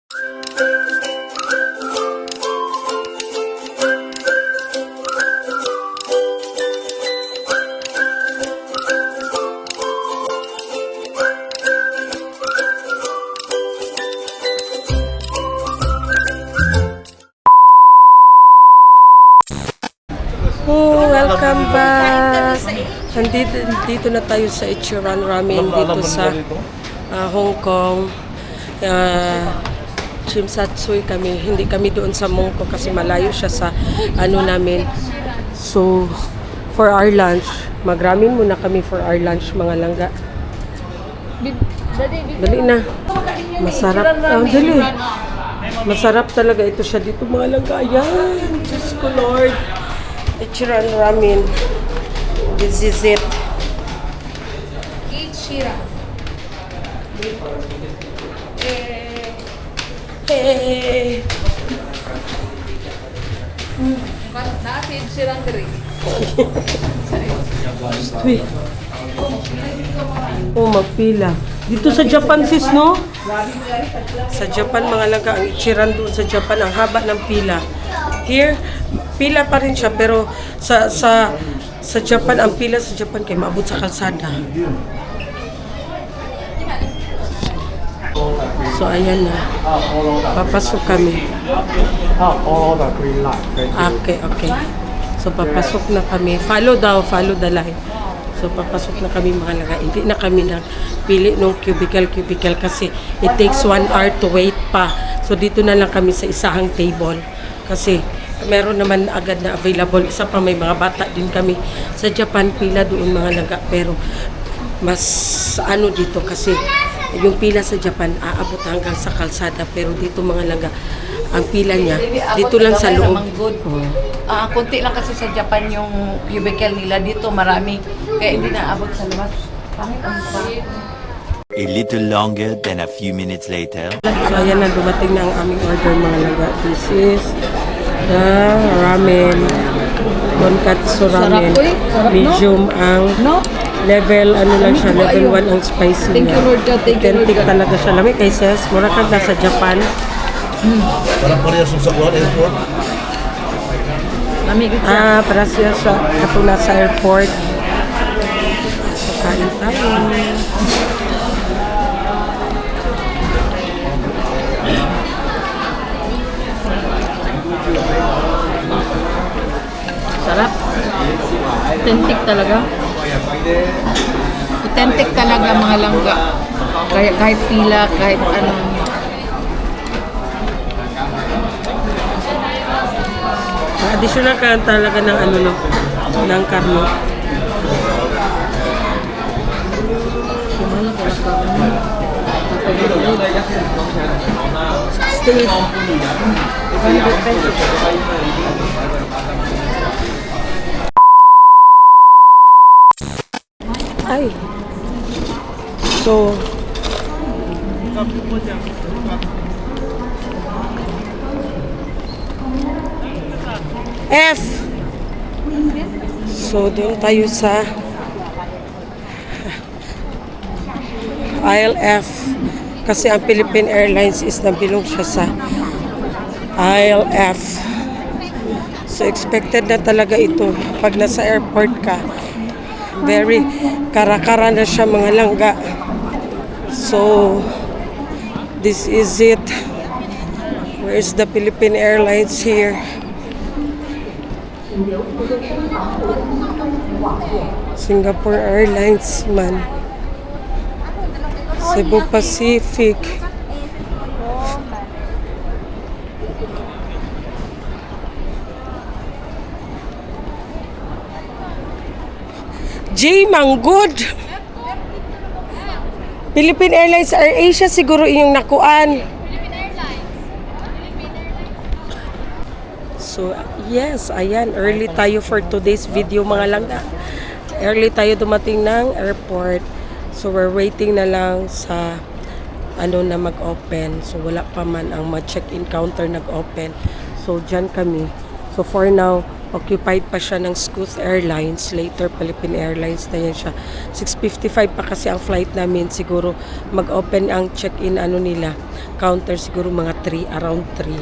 Welcome back! Dito na tayo sa Ichiran Ramen dito sa Hong Kong. Chimsatsuy kami. Hindi kami doon sa Mongko kasi malayo siya sa ano namin. So, for our lunch, mag-ramen muna kami for our lunch mga langga. Dali na. Masarap. Dali. Masarap talaga ito siya dito mga langga. Ayan. Diyos ko Lord. Ichiran Ramen. This is it. Ichiran. Hey. Nasi Ichiran diri. Uy. Oh, magpila. Dito sa Japan sis, no? Sa Japan mga langga, ang Ichiran doon sa Japan, ang haba ng pila. Here, pila pa rin siya, pero sa Japan, ang pila sa Japan kay maabot sa kalsada. So, ayan na. Papasok kami. Okay. So, papasok na kami. Follow the line. So, papasok na kami mga langga. Hindi na kami pili ng cubicle kasi it takes 1 hour to wait pa. So, dito na lang kami sa isahang table. Kasi, meron naman agad na available. Isa pa may mga bata din kami. Sa Japan, pila doon mga langga. Pero, mas ano dito kasi yung pila sa Japan, aabot hanggang sa kalsada. Pero dito mga langga, ang pila niya, dito lang sa loob. Kunti lang kasi sa Japan yung cubicle nila. Dito marami. Kaya hindi na abot sa labas. Pangit ang mukha. A little longer than a few minutes later. So ayan na, dumating na ang aming order mga langga. This is the ramen. Tonkatsu ramen. Sarap, Medium ang level, ano lang siya, level 1 ang spicy Thank niya. you, Lord God. Thank you, Lord Authentic God. talaga siya. Lamig kay sis, mura kang nasa Japan. Parang parehas sa Kuwait Airport. Lamig siya. Para siya sa kapag nasa airport. So, kain tayo. Sarap. Authentic talaga. Authentic talaga mga langga. Kahit pila, kahit ano. Additional ka talaga ng ano no, ng karno. Stay. Ay. So, F. So, doon tayo sa aisle F. Kasi ang Philippine Airlines is nabilong siya sa aisle F. So, expected na talaga ito pag nasa airport ka. Very kara-kara na siya mga langga. So, this is it. Where is the Philippine Airlines here? Singapore Airlines man. Cebu Pacific. J. Manggod. Philippine Airlines or Asia siguro inyong nakuan. So, yes, ayan, early tayo for today's video mga langga. Early tayo dumating ng airport. So, we're waiting na lang sa ano na mag-open. So, wala pa man ang mag-check-in counter nag-open. So, dyan kami. So, for now, occupied pa siya ng Scoot Airlines. Later, Philippine Airlines na yan siya. 6:55 pa kasi ang flight namin. Siguro mag-open ang check-in nila. Counter siguro mga 3, around 3.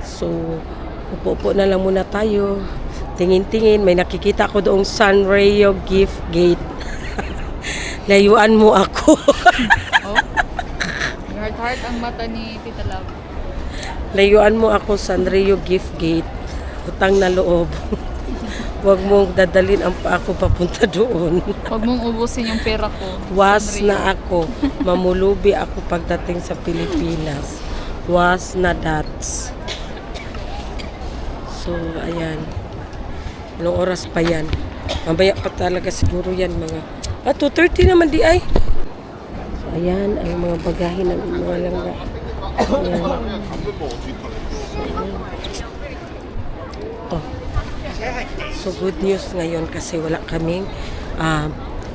So, upo-upo na lang muna tayo. Tingin-tingin. May nakikita ko doong Sanrio Gift Gate. Layuan mo ako. Oh. Heart ang mata ni Tita Love. Layuan mo ako Sanrio Gift Gate. Utang na loob. Huwag mong dadalin ang ako papunta doon. Huwag mong ubusin yung pera ko. Was Sanrio. na ako. Mamulubi ako pagdating sa Pilipinas. Was na that's. So, ayan. Anong oras pa yan? Mamaya pa talaga siguro yan mga... 2:30 naman di ay. So, ayan ang mga bagahe ng mga langga. Ayan. So, good news ngayon kasi wala kaming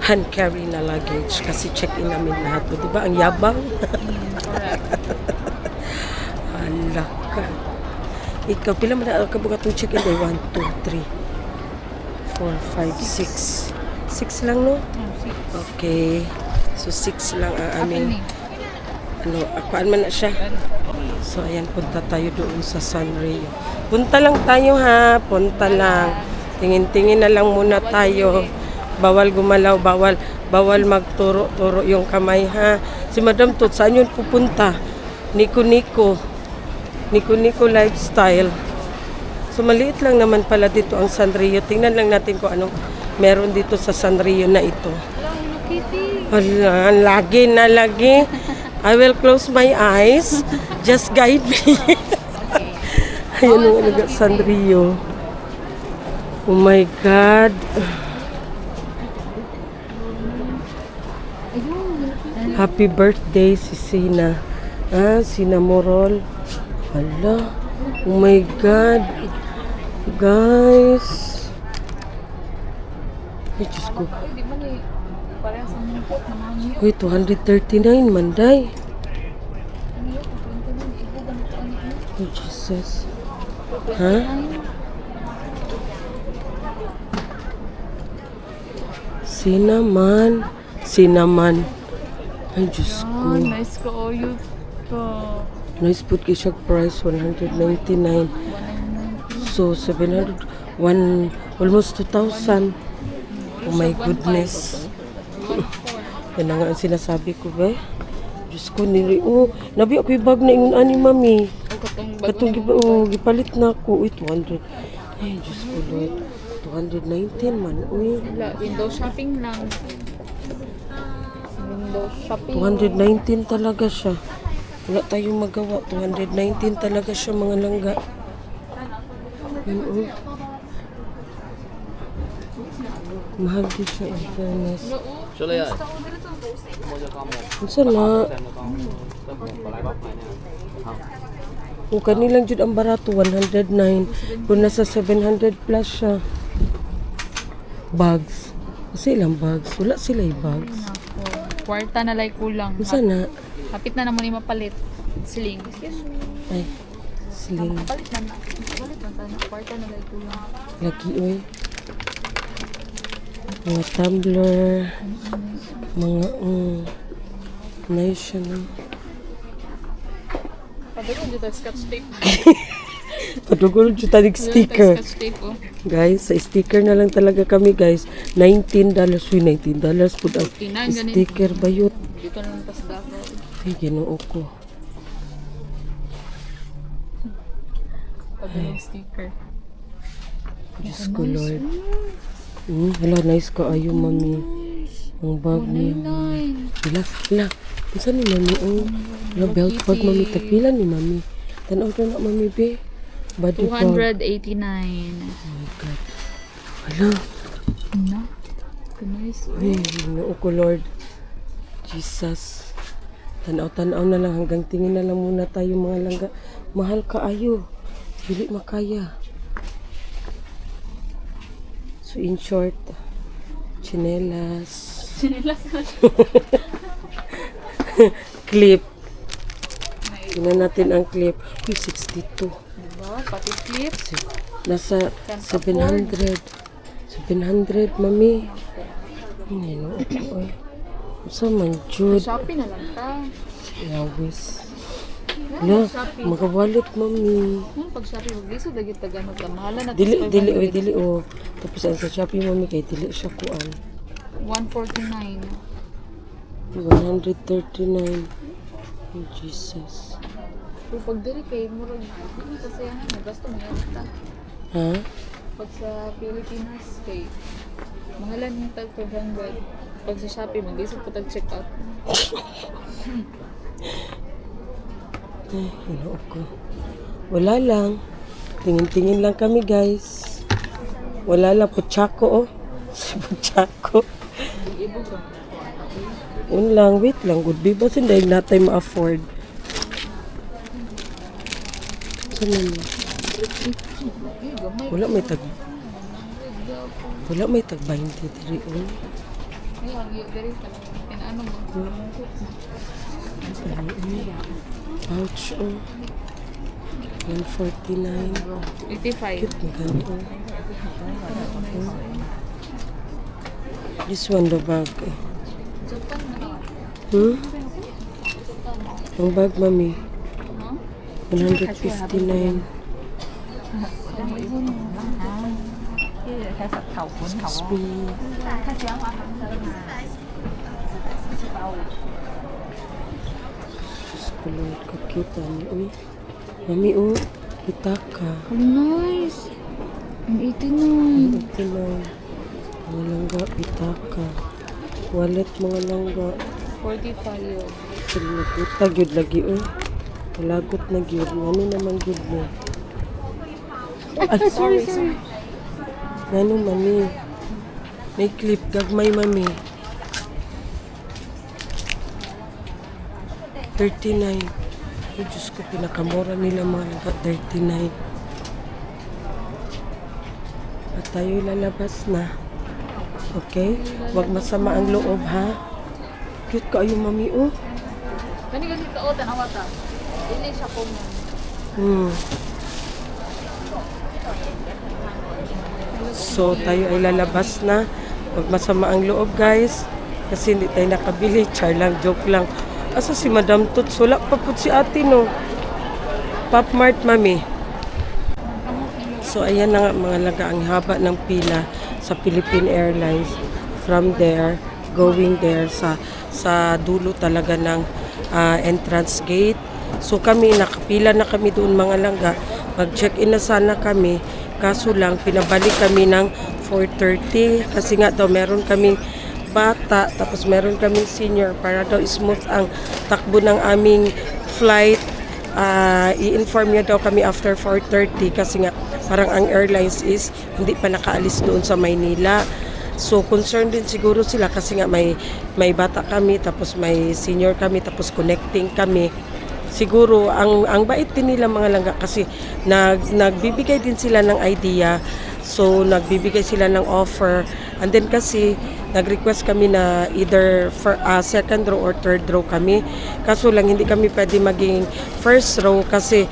hand carry na luggage kasi check-in namin lahat. O, diba? Ang yabang. Alak ka. Ikaw, pila man na ka buka itong check-in? 1, 2, 3, 4, 5, 6. 6 lang, no? Okay. So, 6 lang ang aming... Akuan man na siya. So, ayan, punta tayo doon sa Sanrio. Punta lang tayo, ha? Punta lang. Tingin-tingin na lang muna tayo. Bawal gumalaw, bawal magturo-turo yung kamay, ha? Si Madam Tot, saan yun pupunta? Nico Lifestyle. So, maliit lang naman pala dito ang Sanrio. Tingnan lang natin kung anong meron dito sa Sanrio na ito. Hala, lagi. I will close my eyes. Just guide me. Ayan ang alaga Sanrio. Oh my God. Happy birthday si Sina. Sina Morol. Hala. Oh my God. Guys. Ay, Diyos ko. Di ba ni parehas ang nipot na mami? Uy, 239 manday. Oh, Jesus. Ha? Sinaman. Ay, Diyos ko. Nice ka o yun ka. Nice put kay siya price, 199. So, 700, almost 2,000. Oh my goodness. Yan na nga ang sinasabi ko, ba? Diyos ko, nabi ako yung bag na ingon ani, mami. Katong gipalit na ako. Uy, 200. Ay, Diyos ko, Lord. 219 man, uy. Wala, window shopping lang. Window shopping. 219 talaga siya. Wala tayong magawa. 219 talaga siya, mga langga. Mahal din siya, in fairness. Unsa na? Kung kanilang jud ang barato, 109. Kung nasa 700 plus siya. Bags. Kasi ilang bags? Wala sila yung bags. Kwarta na lay kulang. Unsa na? Kapit na naman yung mapalit. Sling. Ay, sling. Palit na. Palit na tayo. Kwarta na lay kulang. Lagi, uy. Mga tumbler. Mga, nice siya na. Padagol dito scotch tape. Padugol dyan tanig sticker. Scotch tape oh. Guys, sa sticker na lang talaga kami, guys. $19. Uy, $19 po ang 49 ganun. sticker bayot. Dito na lang tas dako. Ay, ginoo ko. Padagol sticker. Diyos ko, Lord. Hala, nice ka ayo, mami. Ang bag niya. Hala. Isa ni mami, hala, belt bag, mami. Tapila ni mami. Tanaw na mami, be. Body bag. 289. Oh my God. Hala. Na. Nice. Ay, ginoo ko, Lord. Jesus. Tanaw na lang. Hanggang tingin na lang muna tayo, mga langga. Mahal ka ayo. Dili makaya. So, in short, chinelas. Sinilas na. Clip. Tingnan natin ang clip. Uy, 62. Diba? Pati clip. Nasa 700. 700, mami. Ano ako ay. Sa man, Jude. Shopee na lang ta. Yawis. Wala, magawalit, mami. Pag Shopee, mag-lisod lagi taganod ka. Mahala na Dili, oh. Tapos ang sa Shopee, mami, kay dili siya kuan. 149. 139. Oh, Jesus. Pero pag diri kay murag dili kasi yan, gasto mo yan ta. Ha? Pag sa Pilipinas kay mahalan yung tag 500. Pag sa Shopee, mag-lisod pa tag check out. Ay, hinaok ko. Wala lang. Tingin-tingin lang kami, guys. Wala lang. Puchako, oh. Si Puchako. Yun lang. Wait lang. Good be ba? Hindi natin ma-afford. Saan naman? Wala may tag... Wala may tag 20 diri, oh. Ay, ang diri ka. Ano mo? Ouch, oh. 149. 85. Cute na gani, oh. This one, the bag, eh. Japan na. Ang bag, mami. Huh? 159. Excuse me. Diyos ko, Lord, kakita niyo, uy. Mami, oh, kita ka. Oh, nice. Ang 89. Ito na. Mga langga, kita ka. Wallet, mga langga. 45. Kita, gyud lagi, oh. Palagot na gyud. Ano naman gyud mo? Ay, sorry. Ano, mami? May clip, gagmay, mami. 39. Oh, Diyos ko, pinakamura nila mga langga. 39. At tayo lalabas na. Okay? Huwag masama ang loob, ha? Cute kayo, mami, oh. Kani ka o tanawa ta. Dili siya ko mo. So, tayo ay lalabas na. Huwag masama ang loob, guys. Kasi hindi tayo nakabili. Char lang, joke lang. Asa si Madam Tuts? Wala pa po si ate, no? Pop Mart, mami. So, ayan na nga mga laga. Ang haba ng pila sa Philippine Airlines. From there, going there sa dulo talaga ng entrance gate. So, kami, nakapila na kami doon mga langga. Mag-check-in na sana kami. Kaso lang, pinabalik kami ng 4:30 kasi nga daw meron kaming bata tapos meron kaming senior para daw smooth ang takbo ng aming flight. I-inform niya daw kami after 4:30 kasi nga parang ang airlines is hindi pa nakaalis doon sa Maynila. So concerned din siguro sila kasi nga may bata kami tapos may senior kami tapos connecting kami. Siguro ang bait din nila mga langga kasi nagbibigay din sila ng idea. So nagbibigay sila ng offer and then kasi nag-request kami na either for second row or third row kami. Kaso lang hindi kami pwede maging first row kasi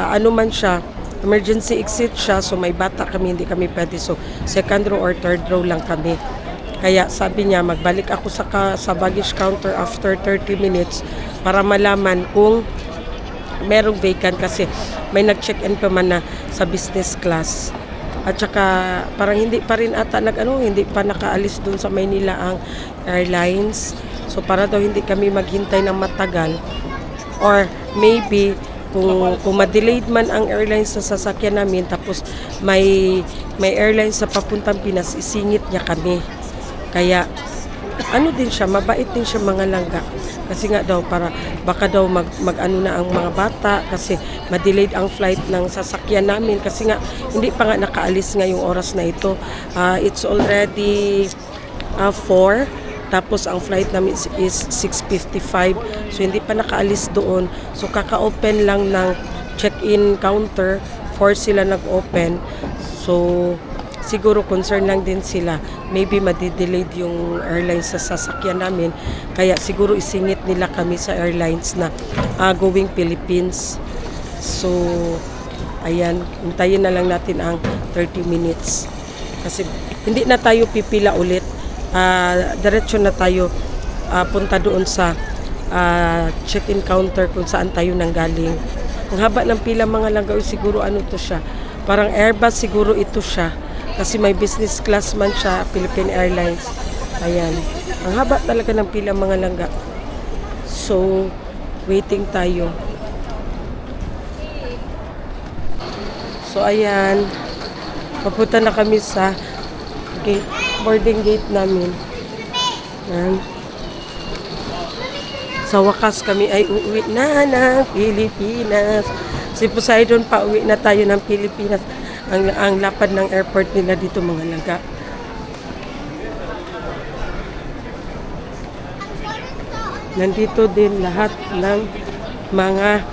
ano man siya, emergency exit siya, so may bata kami, hindi kami pwede. So second row or third row lang kami. Kaya sabi niya, magbalik ako sa baggage counter after 30 minutes para malaman kung merong vacant kasi may nag-check-in pa man na sa business class. At saka parang hindi pa rin ata hindi pa nakaalis dun sa Maynila ang airlines. So para daw hindi kami maghintay ng matagal or maybe kung ma-delayed man ang airlines sa sasakyan namin tapos may airlines sa papuntang Pinas, isingit niya kami. Kaya ano din siya, mabait din siya mga langga. Kasi nga daw para baka daw mag-ano na ang mga bata kasi ma-delayed ang flight ng sasakyan namin kasi nga hindi pa nga nakaalis ngayong oras na ito. It's already 4. Tapos ang flight namin is 6:55. So hindi pa nakaalis doon. So kaka-open lang ng check-in counter, 4 sila nag-open. So siguro concern lang din sila. Maybe madidelayed yung airlines sa sasakyan namin. Kaya siguro isingit nila kami sa airlines na going Philippines. So Ayan, hintayin na lang natin ang 30 minutes. Kasi hindi na tayo pipila ulit. Diretso na tayo punta doon sa check-in counter kung saan tayo nanggaling. Ang haba ng pila mga langga, siguro ano to siya. Parang Airbus siguro ito siya. Kasi may business class man siya, Philippine Airlines. Ayan. Ang haba talaga ng pila mga langga. So, waiting tayo. So, ayan. Papunta na kami sa boarding gate namin. Ayan. Sa wakas kami ay uuwi na ng Pilipinas. Si Poseidon pa uwi na tayo ng Pilipinas. Ang lapad ng airport nila dito mga langga. Nandito din lahat ng mga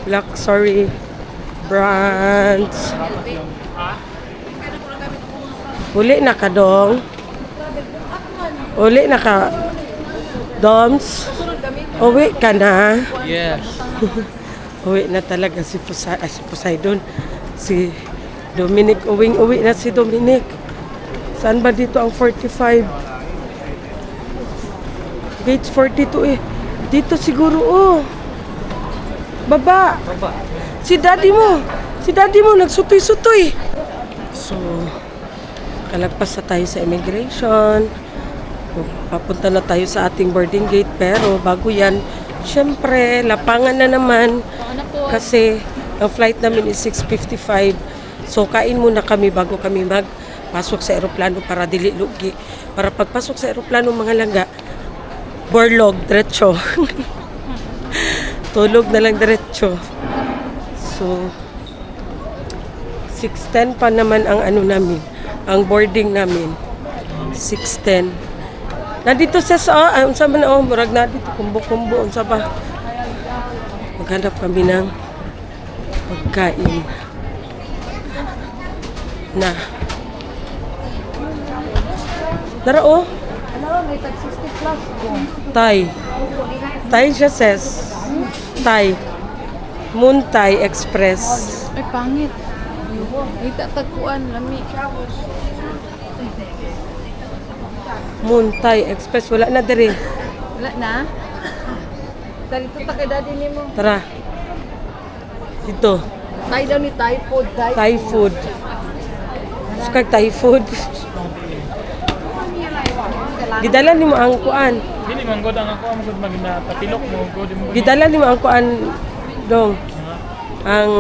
luxury brands. Uli na ka dong. Uli na ka Doms. Uwi ka na. Yes. Uwi na talaga si Poseidon. Si Dominic, uwi na si Dominic. Saan ba dito ang 45? Gates 42 eh. Dito siguro Baba. Si daddy mo nagsutoy-sutoy. So, kalagpas na tayo sa immigration. Papunta na tayo sa ating boarding gate. Pero bago yan, syempre, lapangan na naman. Kasi ang flight namin is 6:55. So, kain muna kami bago kami magpasok sa aeroplano para dili lugi. Para pagpasok sa aeroplano mga langga, borlog, diretso. Tulog na lang diretso. So, 6:10 pa naman ang namin, ang boarding namin. 6:10. Nandito sa unsa man murag na dito kumbo-kumbo unsa ba? Maghanap kami ng pagkain na Tara May tag 60 plus. Thai siya says. Thai. Moon Thai Express. Ay, pangit. Ay, tatagpuan. Lami. Moon Thai Express. Wala na diri. Wala na? Dali to kay daddy ni mo. Tara. Dito. Thai daw ni Thai food. Thai food. Skag Thai food. Gidala ni mo ang kuan. Hindi man god ang ako mo god magina patilok mo god mo. Gidala ni mo ang kuan dong. Ang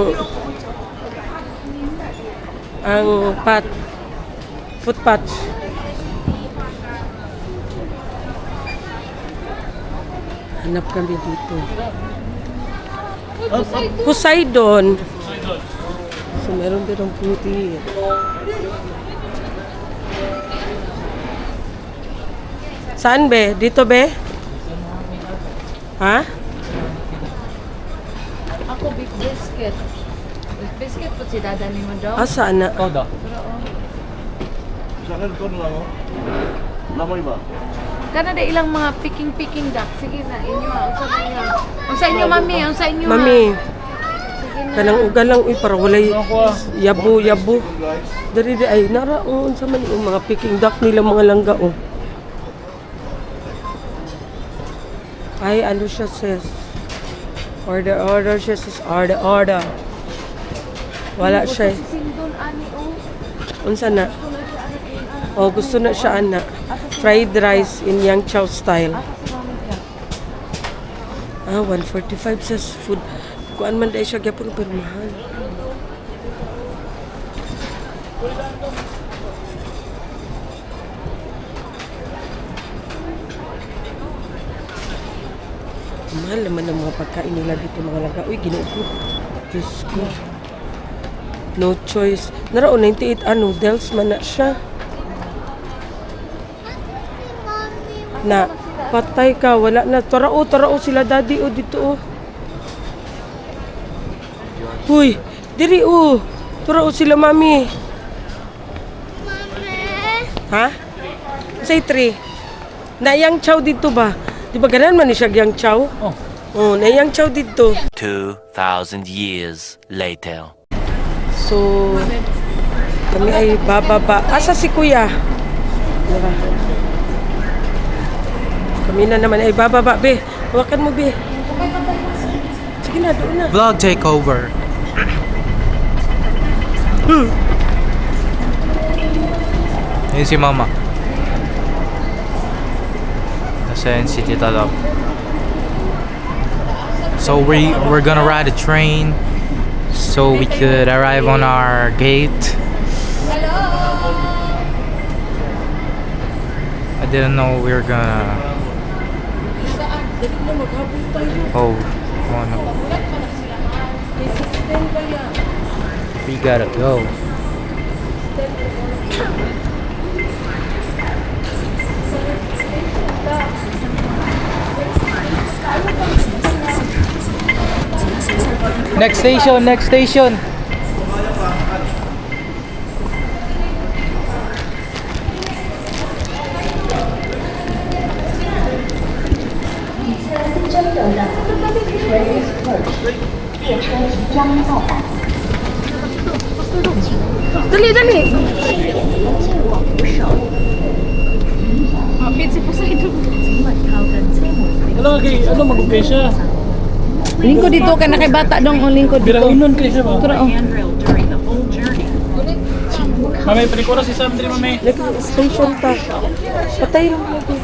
foot patch. Hanap kami dito. Poseidon. So meron din ang puti. Saan be? Dito be? Ha? Ako beef biscuit. Beef biscuit po si dada ni mo daw. Saan na? Todo. Sa akin ko na lang, Lamoy ba? Kana da ilang mga picking duck. Sige na, inyo Ang sa inyo, mami. Ang sa inyo, Mami. Kanang ugal lang para walay yabo. Dari ay naraon sa man yung mga picking duck nila mga langga Ay, ano siya sis? Order siya sis. Order. Wala siya. Sindon, ani, Unsa na? Gusto na siya ana. Fried rice in Yang Chow style. 145 sis food. Kuan man dai siya gyapon pero mahal. Mahal naman ang mga pagkain nila dito mga langga. Uy, Ginoo ko. Diyos ko. No choice. Naraon, 98 noodles man na siya. Na, patay ka. Wala na. Tarao sila daddy dito Uy, diri Tarao sila mami. Ha? Say 3. Na yang chow dito ba? Di ba ganan man ni siya yang chow? Oh. Oh, nayang chow dito. 2,000 years later. So, kami ay bababa. Asa si Kuya? Diba? Kami na naman ay bababa, be. Hawakan mo, be. Sige na, doon na. Vlog takeover. Yun si Mama. Nasa si Tita Love. So we're gonna ride a train so we could arrive on our gate. I didn't know we were gonna. Dali na, maghabol tayo. Oh no. We gotta go. Next station, next station. Dali, dali. Ano mag-okay siya? Lingkod dito ka na kay bata dong ang lingkod dito. Birang inon kayo siya ba? Tara, oh. Mamay, palikura si Sam, dili mamay. Station pa. Patay lang natin.